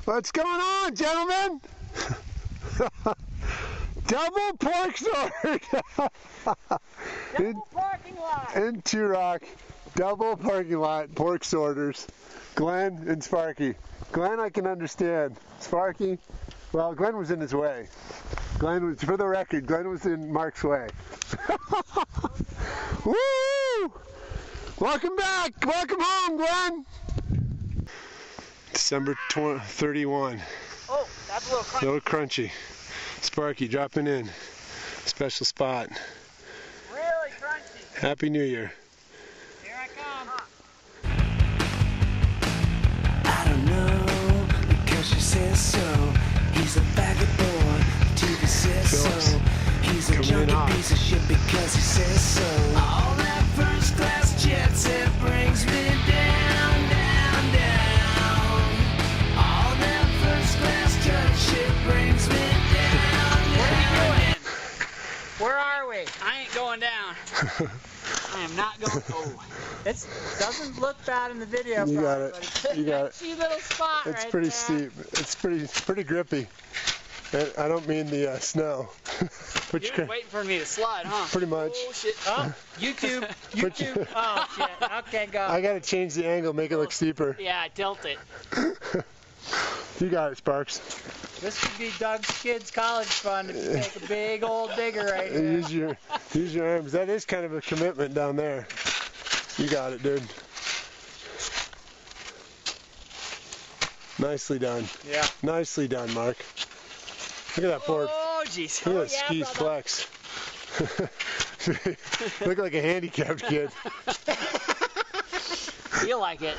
What's going on, gentlemen? Double pork sword! Double parking lot! In Two-Rock, double parking lot, pork sorters. Glenn and Sparky. Glenn I can understand. Sparky, well, Glenn was in his way. Glenn was, for the record, Glenn was in Mark's way. Woo! Welcome back! Welcome home, Glenn! December 31. Oh, that's a little crunchy. A little crunchy. Sparky dropping in. Special spot. Really crunchy. Happy New Year. Here I come. I don't know, because she says so. He's a vagabond, TV says so. He's a junky piece of shit because he says so. All that first class jet set brings me down, down, down. All that first class jet shit brings me down, down. Where are we? I ain't going down. I am not going. Oh, it doesn't look bad in the video. You got it. You got it. See little spot It's right pretty there. steep. It's pretty grippy. I don't mean the snow. Which You're waiting for me to slide, huh? Pretty much. Oh shit! Oh, YouTube. Oh shit! Okay, go. I gotta change the angle, make it look steeper. Yeah, tilt it. You got it, Sparks. This could be Doug's kids' college fund if you take a big old digger right here. Use your arms. That is kind of a commitment down there. You got it, dude. Nicely done. Yeah. Nicely done, Mark. Look at that pork. Oh jeez. Look at that skis flex. Look like a handicapped kid. Feel like it.